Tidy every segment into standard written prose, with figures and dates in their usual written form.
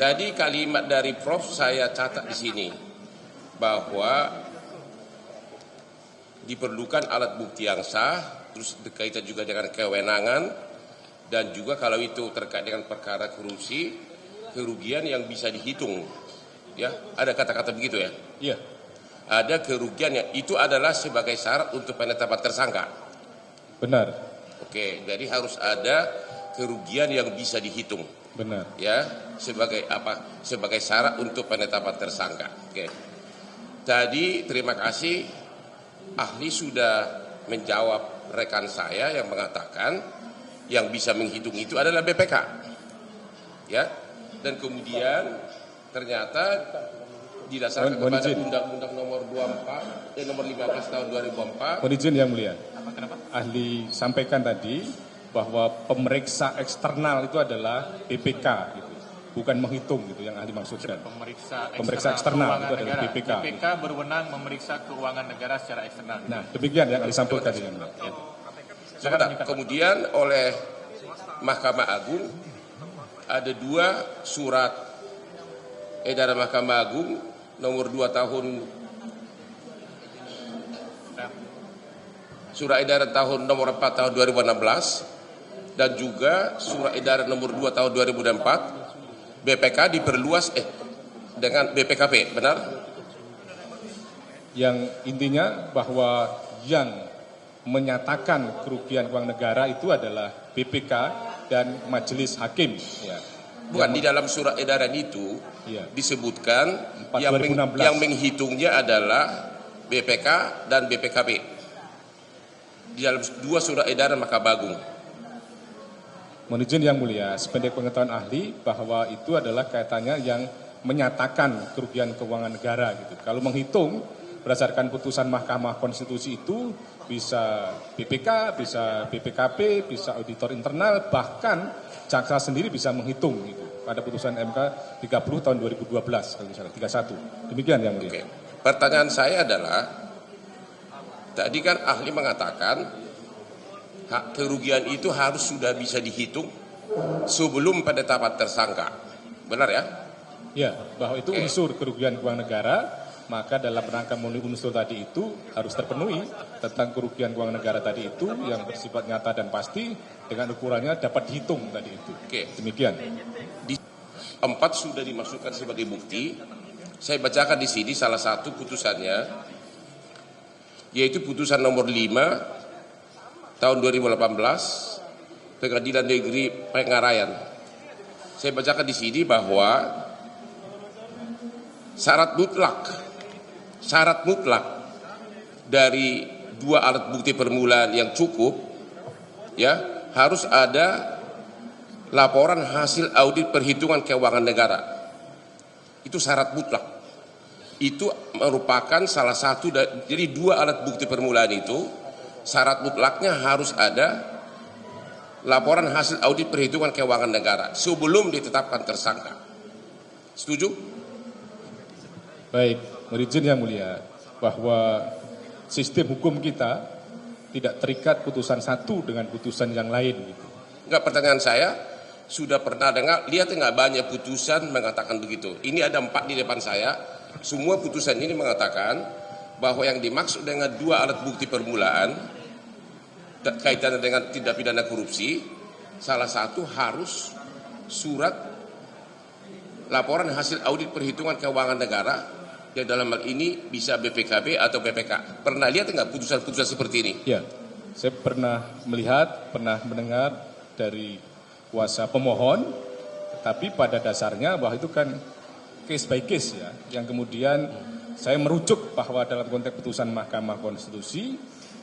Tadi kalimat dari Prof saya catat di sini bahwa diperlukan alat bukti yang sah, terus berkaitan juga dengan kewenangan, dan juga kalau itu terkait dengan perkara korupsi, kerugian yang bisa dihitung. Ya, ada kata-kata begitu ya? Iya. Ada kerugian yang itu adalah sebagai syarat untuk penetapan tersangka. Benar. Oke, jadi harus ada kerugian yang bisa dihitung. Benar. Ya, sebagai apa? Sebagai syarat untuk penetapan tersangka. Oke. Tadi terima kasih ahli sudah menjawab rekan saya yang mengatakan yang bisa menghitung itu adalah BPK. Ya. Dan kemudian ternyata didasarkan kepada Undang-Undang nomor 15 tahun 2004. Mohon izin yang mulia. Ahli sampaikan tadi bahwa pemeriksa eksternal itu adalah BPK gitu. Bukan menghitung gitu yang ahli maksudkan. Pemeriksa eksternal itu adalah BPK. BPK berwenang memeriksa keuangan negara secara eksternal. Nah, demikian yang ahli sampaikan tadi. Sebentar. Kemudian oleh Mahkamah Agung ada 2 surat edaran Mahkamah Agung nomor 2 tahun surat edaran tahun nomor 4 tahun 2016 dan juga surat edaran nomor 2 tahun 2004 BPK diperluas dengan BPKP, benar? Yang intinya bahwa yang menyatakan kerugian uang negara itu adalah BPK dan majelis hakim ya. Bukan, di dalam surat edaran itu disebutkan yang menghitungnya adalah BPK dan BPKP di dalam 2 surat edaran Mahkamah Agung. Mohon izin yang mulia, sependek pengetahuan ahli bahwa itu adalah kaitannya yang menyatakan kerugian keuangan negara gitu. Kalau menghitung berdasarkan putusan Mahkamah Konstitusi itu bisa BPK, bisa BPKP, bisa auditor internal, bahkan jaksa sendiri bisa menghitung gitu. Pada putusan MK 30 tahun 2012 kalau misalnya 31. Demikian yang mulia. Oke. Pertanyaan saya adalah tadi kan ahli mengatakan hak kerugian itu harus sudah bisa dihitung sebelum penetapan tersangka. Benar ya? Ya, bahwa itu unsur kerugian keuangan negara, maka dalam rangka memenuhi unsur tadi itu harus terpenuhi tentang kerugian keuangan negara tadi itu yang bersifat nyata dan pasti dengan ukurannya dapat dihitung tadi itu. Oke. Demikian. 4 sudah dimasukkan sebagai bukti. Saya bacakan di sini salah satu putusannya, yaitu putusan nomor 5 tahun 2018 Pengadilan Negeri Pengarayan. Saya bacakan di sini bahwa syarat mutlak dari 2 alat bukti permulaan yang cukup ya harus ada laporan hasil audit perhitungan keuangan negara. Itu syarat mutlak. Itu merupakan salah satu jadi 2 alat bukti permulaan itu syarat mutlaknya harus ada laporan hasil audit perhitungan keuangan negara sebelum ditetapkan tersangka. Setuju? Baik, mohon izin yang mulia bahwa sistem hukum kita tidak terikat putusan satu dengan putusan yang lain gitu. Enggak, pertanyaan saya sudah pernah dengar, lihat enggak banyak putusan mengatakan begitu. Ini ada 4 di depan saya. Semua putusan ini mengatakan bahwa yang dimaksud dengan 2 alat bukti permulaan kaitannya dengan tindak pidana korupsi, salah satu harus surat laporan hasil audit perhitungan keuangan negara yang dalam hal ini bisa BPKB atau BPK. Pernah lihat enggak putusan-putusan seperti ini? Ya, saya pernah melihat, pernah mendengar dari kuasa pemohon, tapi pada dasarnya bahwa itu kan case by case ya, yang kemudian saya merujuk bahwa dalam konteks putusan Mahkamah Konstitusi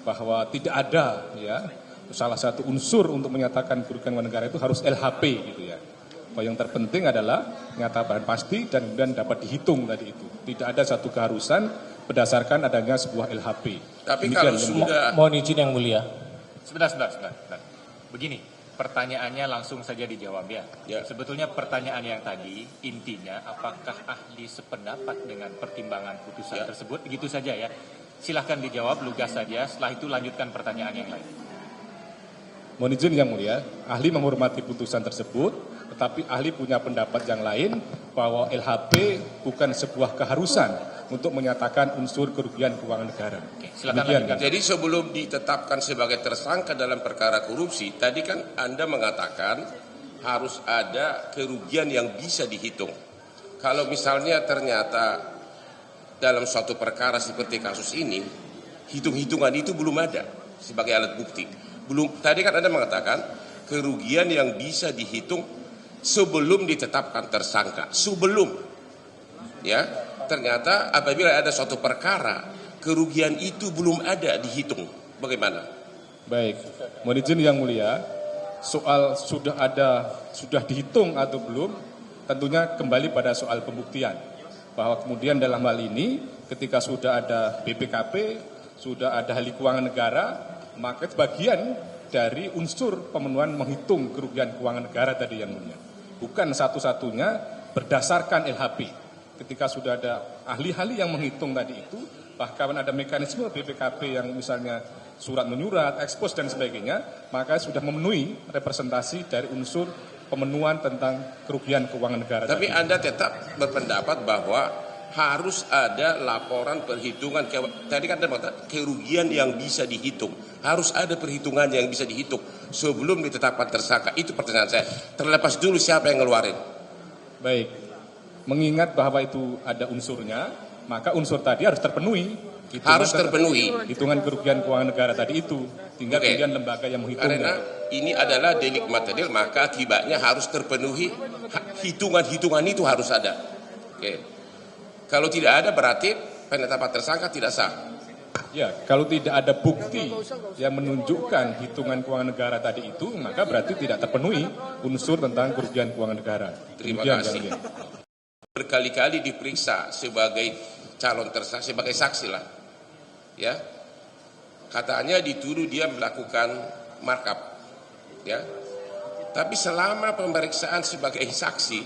bahwa tidak ada ya salah satu unsur untuk menyatakan kerugian keuangan negara itu harus LHP gitu ya. Bahwa yang terpenting adalah nyata dan pasti dan kemudian dapat dihitung tadi itu. Tidak ada satu keharusan berdasarkan adanya sebuah LHP. Tapi demikian, kalau sudah mohon izin yang mulia. Sebentar. Begini. Pertanyaannya langsung saja dijawab ya. Sebetulnya pertanyaan yang tadi intinya apakah ahli sependapat dengan pertimbangan putusan tersebut? Begitu saja ya. Silahkan dijawab lugas saja. Setelah itu lanjutkan pertanyaan yang lain. Mohon izin yang mulia, ahli menghormati putusan tersebut Tetapi ahli punya pendapat yang lain bahwa LHP bukan sebuah keharusan untuk menyatakan unsur kerugian keuangan negara. Silakan. Jadi sebelum ditetapkan sebagai tersangka dalam perkara korupsi, tadi kan Anda mengatakan harus ada kerugian yang bisa dihitung. Kalau misalnya ternyata dalam suatu perkara seperti kasus ini, hitung-hitungan itu belum ada sebagai alat bukti. Tadi kan Anda mengatakan kerugian yang bisa dihitung sebelum ditetapkan tersangka. Sebelum, ya, ternyata apabila ada suatu perkara, kerugian itu belum ada dihitung. Bagaimana? Baik, mohon izin yang mulia, soal sudah dihitung atau belum, tentunya kembali pada soal pembuktian. Bahwa kemudian dalam hal ini, ketika sudah ada BPKP, sudah ada ahli keuangan negara, maka bagian dari unsur pemenuhan menghitung kerugian keuangan negara tadi yang mulia. Bukan satu-satunya berdasarkan LHP. Ketika sudah ada ahli-ahli yang menghitung tadi itu, bahkan ada mekanisme BPKP yang misalnya surat menyurat, ekspos dan sebagainya, maka sudah memenuhi representasi dari unsur pemenuhan tentang kerugian keuangan negara. Tapi tadi. Anda tetap berpendapat bahwa harus ada laporan perhitungan. Tadi kan Anda mengatakan kerugian yang bisa dihitung. Harus ada perhitungan yang bisa dihitung sebelum ditetapkan tersangka. Itu pertanyaan saya. Terlepas dulu siapa yang ngeluarin. Baik, mengingat bahwa itu ada unsurnya, maka unsur tadi harus terpenuhi. Harus terpenuhi. Hitungan kerugian keuangan negara tadi itu. Tinggal kemudian lembaga yang menghitungnya. Karena ini adalah delik material, maka akibatnya harus terpenuhi. Hitungan-hitungan itu harus ada. Oke. Kalau tidak ada berarti penetapan tersangka tidak sah. Ya, kalau tidak ada bukti yang menunjukkan hitungan keuangan negara tadi itu, maka berarti tidak terpenuhi unsur tentang kerugian keuangan negara. Terima kasih. Berkali-kali diperiksa sebagai calon tersangka, sebagai saksi lah. Ya. Katanya dituduh dia melakukan markup. Ya. Tapi selama pemeriksaan sebagai saksi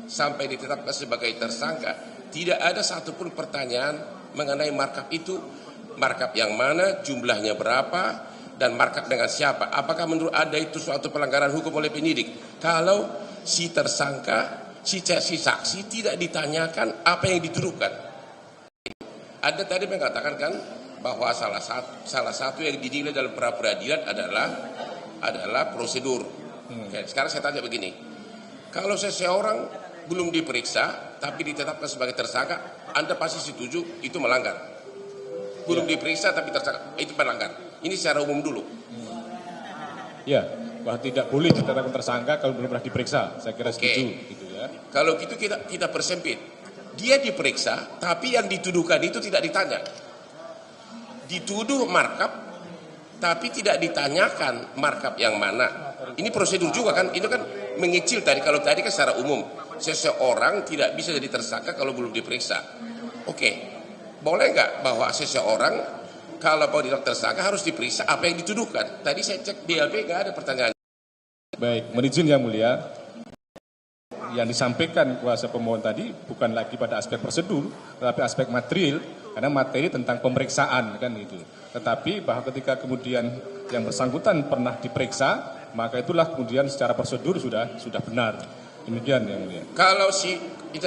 sampai ditetapkan sebagai tersangka, tidak ada satupun pertanyaan mengenai markup itu. Markup yang mana, jumlahnya berapa, dan markup dengan siapa. Apakah menurut Anda itu suatu pelanggaran hukum oleh penyidik? Kalau si tersangka, si saksi tidak ditanyakan apa yang dituduhkan. Anda tadi mengatakan kan bahwa salah satu yang dinilai dalam pra-peradilan adalah prosedur. Oke, sekarang saya tanya begini. Kalau seseorang belum diperiksa tapi ditetapkan sebagai tersangka, Anda pasti setuju itu melanggar. Belum diperiksa tapi tersangka, itu melanggar. Ini secara umum dulu. Ya, bahwa tidak boleh ditetapkan tersangka kalau belum pernah diperiksa. Saya kira setuju. Gitu ya. Kalau gitu kita persempit. Dia diperiksa tapi yang dituduhkan itu tidak ditanya. Dituduh markup tapi tidak ditanyakan markup yang mana. Ini prosedur juga kan, itu kan mengicil tadi. Kalau tadi kan secara umum, seseorang tidak bisa jadi tersangka kalau belum diperiksa. Oke, boleh nggak bahwa seseorang kalau mau ditetapkan tersangka harus diperiksa apa yang dituduhkan? Tadi saya cek BAP nggak ada pertanyaan. Baik, menizin yang mulia, yang disampaikan kuasa pemohon tadi bukan lagi pada aspek prosedur, tetapi aspek material, karena materi tentang pemeriksaan kan itu. Tetapi bahwa ketika kemudian yang bersangkutan pernah diperiksa, maka itulah kemudian secara prosedur sudah benar. Demikian yang mulia. Kalau itu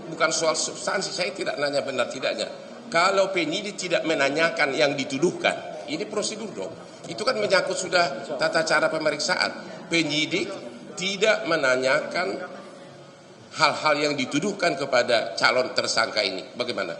bukan soal substansi, saya tidak nanya benar tidaknya. Kalau penyidik tidak menanyakan yang dituduhkan, ini prosedur dong. Itu kan menyangkut sudah tata cara pemeriksaan. Penyidik tidak menanyakan hal-hal yang dituduhkan kepada calon tersangka ini. Bagaimana?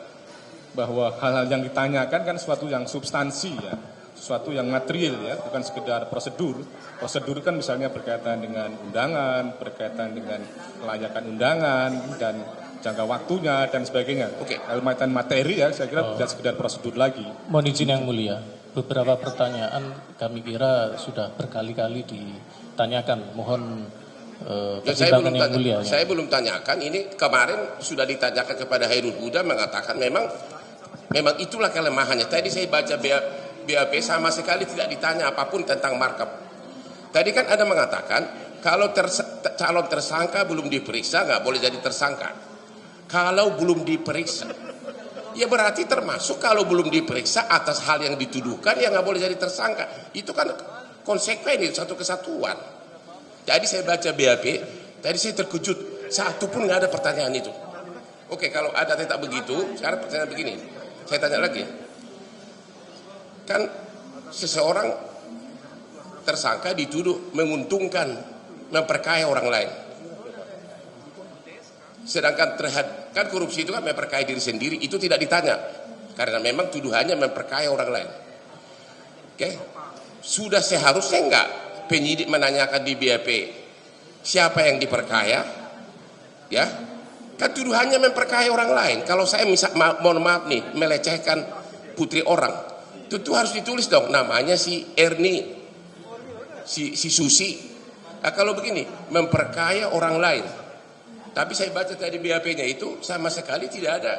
Bahwa hal-hal yang ditanyakan kan sesuatu yang substansi ya. Sesuatu yang material ya, bukan sekedar prosedur. Prosedur kan misalnya berkaitan dengan undangan, berkaitan dengan kelayakan undangan dan jangka waktunya dan sebagainya. Oke, kaitan materi ya, saya kira tidak sekedar prosedur lagi. Mohon izin yang mulia, beberapa pertanyaan kami kira sudah berkali-kali ditanyakan. Mohon pertimbangan yang mulia. Saya belum tanyakan, ini kemarin sudah ditanyakan kepada Hairul Huda, mengatakan memang itulah kelemahannya. Tadi saya baca BAP sama sekali tidak ditanya apapun tentang markup. Tadi kan Anda mengatakan kalau calon tersangka belum diperiksa nggak boleh jadi tersangka. Kalau belum diperiksa, ya berarti termasuk kalau belum diperiksa atas hal yang dituduhkan ya nggak boleh jadi tersangka. Itu kan konsekuen, itu satu kesatuan. Jadi saya baca BAP, Tadi saya terkejut, satu pun nggak ada pertanyaan itu. Oke, kalau ada tidak begitu, sekarang pertanyaan begini. Saya tanya lagi. Kan seseorang tersangka dituduh menguntungkan, memperkaya orang lain. Sedangkan kan korupsi itu kan memperkaya diri sendiri, itu tidak ditanya. Karena memang tuduhannya memperkaya orang lain. Oke, sudah seharusnya enggak penyidik menanyakan di BAP siapa yang diperkaya? Ya, kan tuduhannya memperkaya orang lain. Kalau saya mohon maaf nih, melecehkan putri orang, tentu harus ditulis dong namanya si Erni, si Susi. Nah, kalau begini, memperkaya orang lain. Tapi saya baca tadi BAP-nya itu sama sekali tidak ada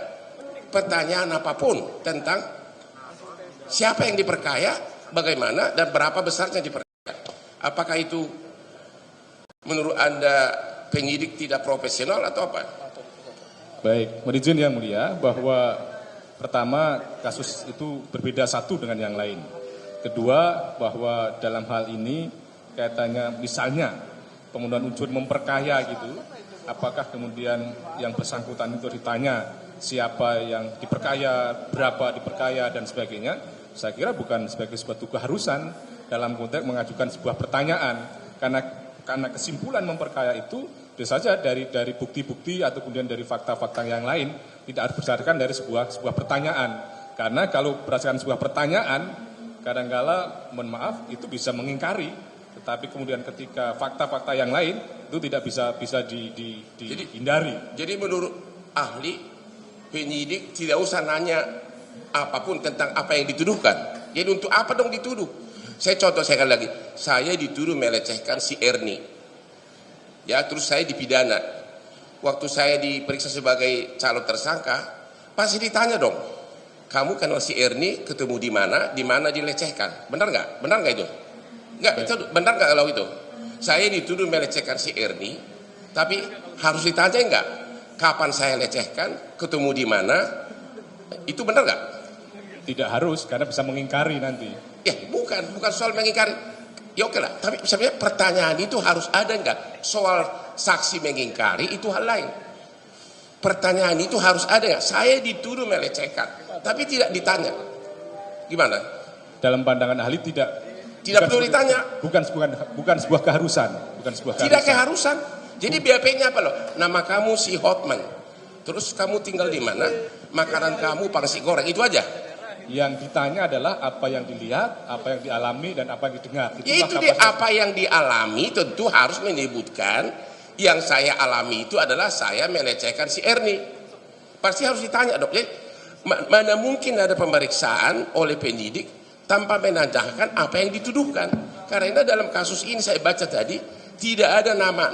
pertanyaan apapun tentang siapa yang diperkaya, bagaimana dan berapa besarnya diperkaya. Apakah itu menurut Anda penyidik tidak profesional atau apa? Baik, izin yang mulia bahwa pertama kasus itu berbeda satu dengan yang lain. Kedua, bahwa dalam hal ini kaitannya misalnya pembunuhan unsur memperkaya gitu, apakah kemudian yang bersangkutan itu ditanya siapa yang diperkaya, berapa diperkaya dan sebagainya, saya kira bukan sebagai sebuah keharusan dalam konteks mengajukan sebuah pertanyaan, karena kesimpulan memperkaya itu bisa saja dari bukti-bukti atau kemudian dari fakta-fakta yang lain, tidak harus berdasarkan dari sebuah pertanyaan. Karena kalau berdasarkan sebuah pertanyaan, kadangkala mohon maaf itu bisa mengingkari, tetapi kemudian ketika fakta-fakta yang lain itu tidak bisa dihindari. Jadi menurut ahli, penyidik tidak usah nanya apapun tentang apa yang dituduhkan. Jadi untuk apa dong dituduh? Saya contoh sekali lagi, saya dituduh melecehkan si Erni. Ya, terus saya dipidana. Waktu saya diperiksa sebagai calon tersangka, pasti ditanya dong, kamu kenal si Erni, ketemu di mana dilecehkan? Benar nggak? Benar nggak itu? Nggak, itu benar nggak kalau itu? Saya dituduh melecehkan si Erni, tapi harus ditanya nggak? Kapan saya lecehkan? Ketemu di mana? Itu benar nggak? Tidak harus, karena bisa mengingkari nanti. Ya, bukan soal mengingkari. Ya oke lah, tapi sebenarnya pertanyaan itu harus ada nggak? Soal saksi mengingkari itu hal lain. Pertanyaan itu harus ada nggak? Saya dituduh melecehkan, tapi tidak ditanya. Gimana? Dalam pandangan ahli tidak perlu ditanya. Bukan sebuah keharusan. Tidak keharusan. Jadi BAP-nya apa loh? Nama kamu si Hotman. Terus kamu tinggal di mana? Makanan kamu pangsit goreng, itu aja. Yang ditanya adalah apa yang dilihat, apa yang dialami, dan apa yang didengar. Itu dia, apa yang dialami tentu harus menyebutkan yang saya alami itu adalah saya melecehkan si Erni. Pasti harus ditanya dok. Jadi, mana mungkin ada pemeriksaan oleh penyidik tanpa menanyakan apa yang dituduhkan. Karena dalam kasus ini saya baca tadi tidak ada nama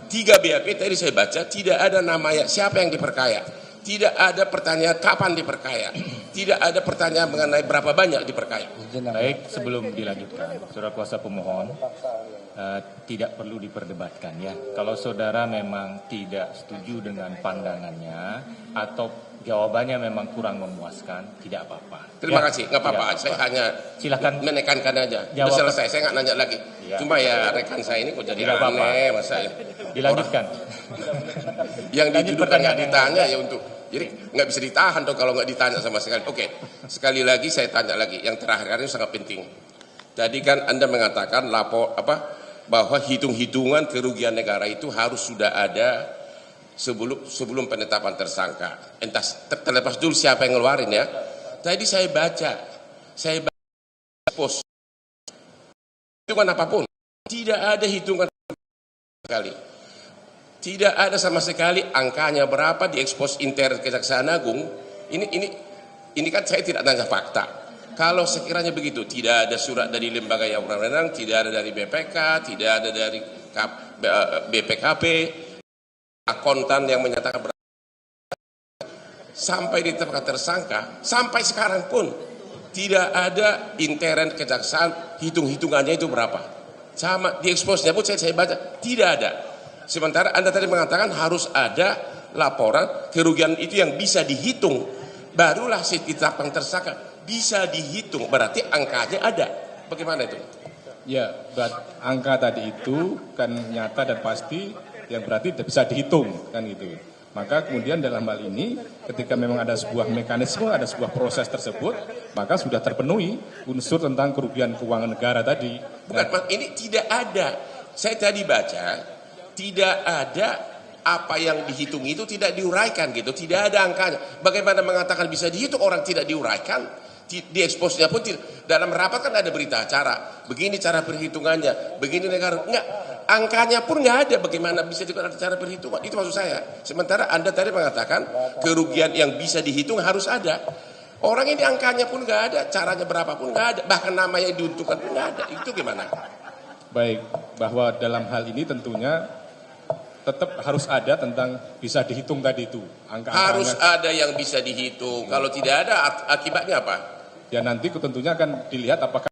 3 BAP tadi saya baca tidak ada namanya siapa yang diperkaya. Tidak ada pertanyaan kapan diperkaya. Tidak ada pertanyaan mengenai berapa banyak diperkaya. Baik, sebelum dilanjutkan, saudara kuasa pemohon, tidak perlu diperdebatkan ya. Kalau saudara memang tidak setuju dengan pandangannya atau jawabannya memang kurang memuaskan, tidak apa-apa. Terima kasih, nggak apa-apa. Saya hanya silakan menekankan aja. Sudah selesai, saya nggak nanya lagi. Ya. Cuma ya rekan saya ini kok jadi aneh, masa dilanjutkan. Yang dituduh nggak ditanya ya untuk. Jadi nggak bisa ditahan dong kalau nggak ditanya sama sekali. Oke, sekali lagi saya tanya lagi. Yang terakhir ini sangat penting. Tadi kan Anda mengatakan bahwa hitung-hitungan kerugian negara itu harus sudah ada sebelum penetapan tersangka. Entah terlepas dulu siapa yang ngeluarin ya. Tadi saya baca pos hitungan apapun, tidak ada hitungan sekali. Tidak ada sama sekali angkanya berapa diekspos intern Kejaksaan Agung. Ini kan saya tidak nanya fakta. Kalau sekiranya begitu, tidak ada surat dari lembaga yang berwenang, tidak ada dari BPK, tidak ada dari BPKP, akuntan yang menyatakan sampai ditetapkan tersangka, sampai sekarang pun tidak ada intern Kejaksaan hitung-hitungannya itu berapa. Sama dieksposnya pun saya baca tidak ada. Sementara Anda tadi mengatakan harus ada laporan kerugian itu yang bisa dihitung. Barulah ditetapkan tersangka bisa dihitung. Berarti angkanya ada. Bagaimana itu? Ya, angka tadi itu kan nyata dan pasti yang berarti bisa dihitung kan itu. Maka kemudian dalam hal ini ketika memang ada sebuah mekanisme, ada sebuah proses tersebut, maka sudah terpenuhi unsur tentang kerugian keuangan negara tadi. Bukan, ini tidak ada. Saya tadi baca, tidak ada apa yang dihitung itu tidak diuraikan gitu, tidak ada angkanya. Bagaimana mengatakan bisa dihitung orang tidak diuraikan? Di eksposnya pun tidak. Dalam rapat kan ada berita acara, begini cara perhitungannya, begini negara, enggak, angkanya pun nggak ada. Bagaimana bisa ada cara perhitungan? Itu maksud saya. Sementara Anda tadi mengatakan kerugian yang bisa dihitung harus ada. Orang ini angkanya pun nggak ada, caranya berapa pun nggak ada, bahkan namanya diuntukkan pun nggak ada. Itu gimana? Baik, bahwa dalam hal ini tentunya tetap harus ada tentang bisa dihitung tadi itu. Harus ada yang bisa dihitung. Kalau tidak ada, akibatnya apa? Ya nanti tentunya akan dilihat apakah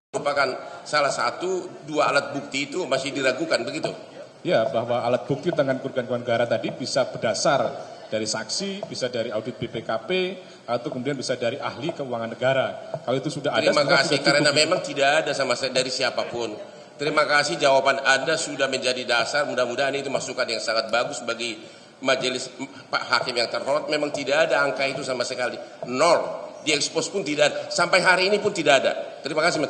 merupakan salah satu dua alat bukti itu masih diragukan begitu? Ya, bahwa alat bukti tentang kerugian keuangan negara tadi bisa berdasar dari saksi, bisa dari audit BPKP, atau kemudian bisa dari ahli keuangan negara. Kalau itu sudah ada, terima kasih karena memang tidak ada sama saya dari siapapun. Terima kasih jawaban Anda sudah menjadi dasar. Mudah-mudahan itu masukan yang sangat bagus bagi majelis Pak Hakim yang terhormat. Memang tidak ada angka itu sama sekali, nol. Di ekspos pun tidak ada. Sampai hari ini pun tidak ada. Terima kasih.